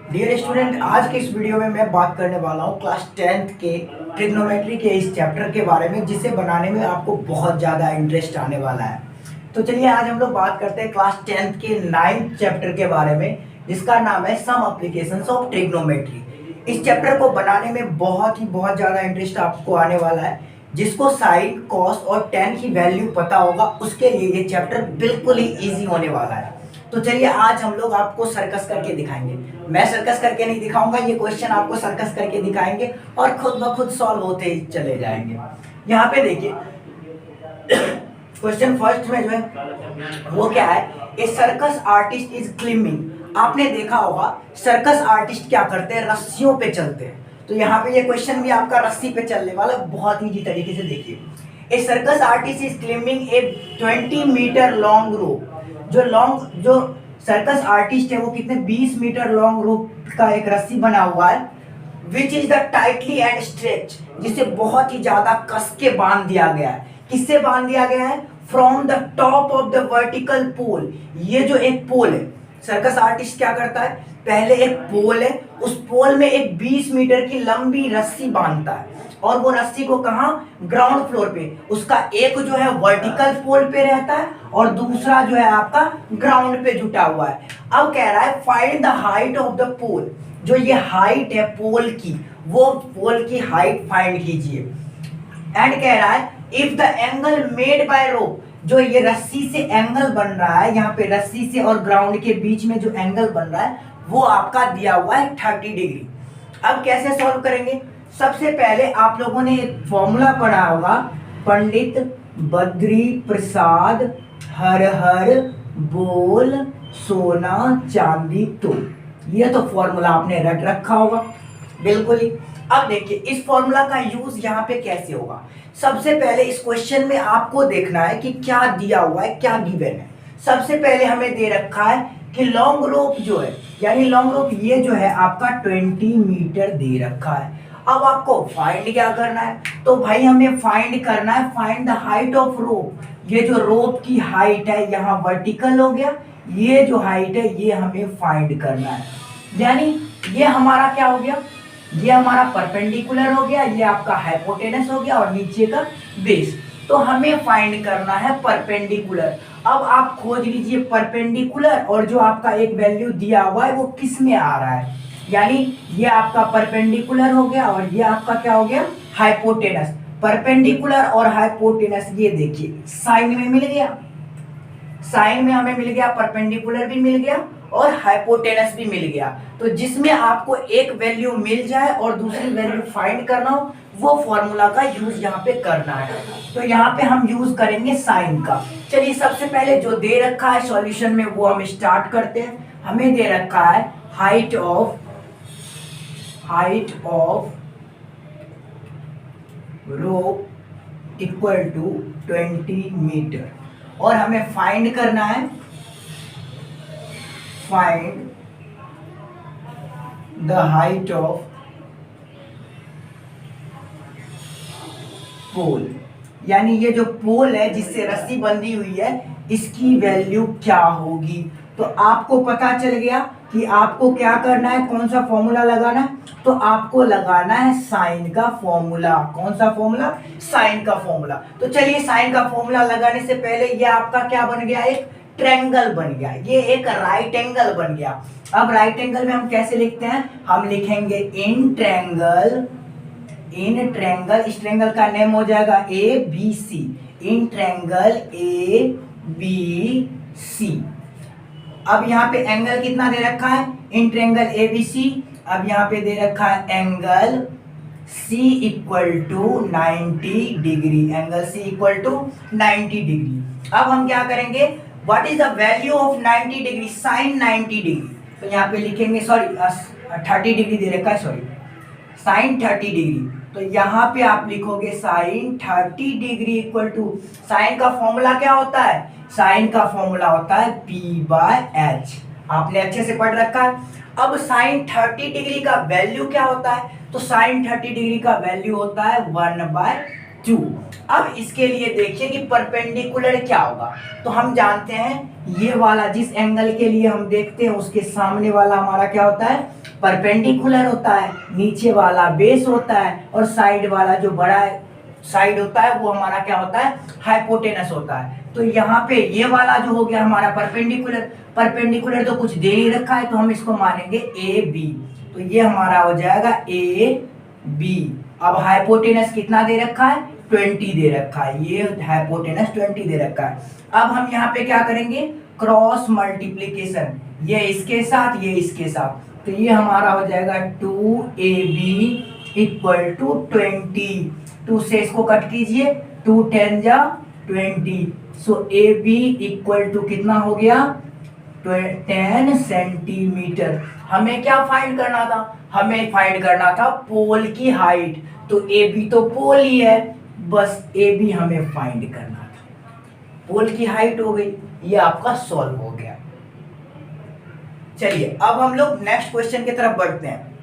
Dear student, आज के इस वीडियो में मैं बात करने वाला हूँ क्लास 10th के ट्रिग्नोमेट्री के इस चैप्टर के बारे में, जिसे बनाने में आपको बहुत ज़्यादा इंटरेस्ट आने वाला है। तो चलिए आज हम लोग बात करते हैं क्लास 10th के 9th चैप्टर के बारे में, जिसका नाम है सम एप्लीकेशंस ऑफ ट्रिग्नोमेट्री। इस चैप्टर को बनाने में बहुत ज़्यादा इंटरेस्ट आपको आने वाला है। जिसको साइन, कॉस और टेन की वैल्यू पता होगा, उसके लिए ये चैप्टर बिल्कुल ही ईजी होने वाला है। तो चलिए आज हम लोग आपको सर्कस करके दिखाएंगे। मैं सर्कस करके नहीं दिखाऊंगा, ये क्वेश्चन आपको सर्कस करके दिखाएंगे और खुद ब खुद सॉल्व होते ही चले जाएंगे। यहाँ पे देखिए क्वेश्चन फर्स्ट में जो है वो क्या है, ए सर्कस आर्टिस्ट इज क्लाइंबिंग। आपने देखा होगा सर्कस आर्टिस्ट क्या करते हैं, रस्सियों पे चलते हैं। तो यहाँ पे ये क्वेश्चन भी आपका रस्सी पे चलने वाला, बहुत ईजी तरीके से देखिए। A circus artist is climbing a 20 metre long rope. जो सर्कस आर्टिस्ट है वो कितने 20 मीटर लॉन्ग रोप का एक रस्सी बना हुआ है, which is the tightly and stretch, जिसे बहुत ही ज्यादा कस के बांध दिया गया है। किससे बांध दिया गया है? From the top of the vertical pole. ये जो एक पोल है, सर्कस आर्टिस्ट क्या करता है, पहले एक पोल है, उस पोल में एक 20 मीटर की लंबी रस्सी बांधता है, और वो रस्सी को कहाँ, ग्राउंड फ्लोर पे। उसका एक जो है वर्टिकल पोल पे रहता है और दूसरा जो है आपका ग्राउंड पे जुटा हुआ है। अब कह रहा है find the height of the pole. जो ये हाइट है पोल की, वो पोल की हाइट फाइंड कीजिए। एंड कह रहा है if the angle made by rope, जो ये रस्सी से एंगल बन रहा है, यहाँ पे रस्सी से और ग्राउंड के बीच में जो एंगल बन रहा है वो आपका दिया हुआ है 30 डिग्री। अब कैसे सॉल्व करेंगे? सबसे पहले आप लोगों ने एक फॉर्मूला पढ़ा होगा, पंडित बद्री प्रसाद हर हर बोल सोना चांदी तो। ये तो फॉर्मूला आपने रट रखा होगा बिल्कुल ही। अब देखिए इस फॉर्मूला का यूज यहाँ पे कैसे होगा। सबसे पहले इस क्वेश्चन में आपको देखना है कि क्या दिया हुआ है, क्या गिवन है। सबसे पहले हमें दे रखा है कि लॉन्ग रोप जो है, यानी लॉन्ग रोप ये जो है आपका 20 मीटर दे रखा है। अब आपको फाइंड क्या करना है? तो भाई हमें फाइंड करना है, फाइंड द हाइट ऑफ रोप। ये जो रोप की हाइट है यहाँ वर्टिकल हो गया, ये जो हाइट है ये हमें फाइंड करना है। यानी ये हमारा क्या हो गया, ये हमारा परपेंडिकुलर हो गया, ये आपका हाइपोटेनस हो गया और नीचे का बेस। तो हमें फाइंड करना है परपेंडिकुलर। अब आप खोज लीजिए परपेंडिकुलर, और जो आपका एक वैल्यू दिया हुआ है वो किस में आ रहा है। यानी ये आपका परपेंडिकुलर हो गया और ये आपका क्या हो गया, हाइपोटेनस। परपेंडिकुलर और हाइपोटेनस ये देखिए साइन में मिल गया, साइन में हमें मिल गया, परपेंडिकुलर भी मिल गया और हाइपोटेनस भी मिल गया। तो जिसमें आपको एक वैल्यू मिल जाए और दूसरी वैल्यू फाइंड करना हो, वो फॉर्मूला का यूज यहाँ पे करना है। तो यहाँ पे हम यूज करेंगे साइन का। चलिए सबसे पहले जो दे रखा है सॉल्यूशन में वो हम स्टार्ट करते हैं। हमें दे रखा है height of rope equal to 20 metre, और हमें फाइंड करना है, find the height of pole. यानी ये जो पोल है जिससे रस्सी बंधी हुई है, इसकी वैल्यू क्या होगी। तो आपको पता चल गया कि आपको क्या करना है, कौन सा फॉर्मूला लगाना है। तो आपको लगाना है साइन का फॉर्मूला। कौन सा फॉर्मूला? साइन का फॉर्मूला। तो चलिए साइन का फॉर्मूला लगाने से पहले ये आपका क्या बन गया, एक ट्रायंगल बन गया, ये एक राइट एंगल बन गया। अब राइट एंगल में हम कैसे लिखते हैं, हम लिखेंगे इन ट्रायंगल। इस ट्रायंगल का नेम हो जाएगा ABC। In triangle ABC। अब यहाँ पे एंगल कितना दे रखा है, इन ट्रायंगल ABC। अब यहाँ पे दे रखा है angle C equal to 90 degree, angle C equal to 90 degree. अब हम क्या करेंगे, what is the value of 90 degree, sine 90 degree. तो यहाँ पे लिखेंगे, सॉरी 30 डिग्री दे रखा है, सॉरी साइन 30 डिग्री। तो यहाँ पे आप लिखोगे sine 30 degree equal to, sine का फॉर्मूला क्या होता है, साइन का फॉर्मूला होता है P/H। आपने अच्छे से पढ़ रखा है। अब साइन 30 डिग्री का वैल्यू क्या होता है, तो साइन 30 डिग्री का वैल्यू होता है 1/2। अब इसके लिए देखिए कि परपेंडिकुलर क्या होगा। तो हम जानते हैं ये वाला जिस एंगल के लिए हम देखते हैं उसके सामने वाला हमारा क्या होता है, परपेंडिकुलर होता है, नीचे वाला बेस होता है, और साइड वाला जो बड़ा साइड होता है वो हमारा क्या होता है, हाइपोटेनस होता है। तो यहाँ पे ये वाला जो हो गया हमारा परपेंडिकुलर, परपेंडिकुलर तो कुछ दे ही रखा है तो हम इसको मानेंगे ए बी, तो ये हमारा हो जाएगा ए बी। अब हाइपोटेनस कितना दे रखा है, 20 दे रखा है, ये हाइपोटेनस 20 दे रखा है। अब हम यहाँ पे क्या करेंगे, क्रॉस मल्टीप्लीकेशन, ये इसके साथ ये इसके साथ, तो ये हमारा हो जाएगा 2ab इक्वल टू 20, 2 से इसको कट कीजिए, 2 10 जा 20, सो ab इक्वल टू कितना हो गया, 10 सेंटीमीटर। हमें क्या फाइंड करना था, हमें फाइंड करना था पोल की हाइट, तो ए बी तो पोल ही है, बस ए बी हमें फाइंड करना था, पोल की हाइट हो गई, ये आपका सॉल्व हो गया। चलिए अब हम लोग नेक्स्ट क्वेश्चन की तरफ बढ़ते हैं।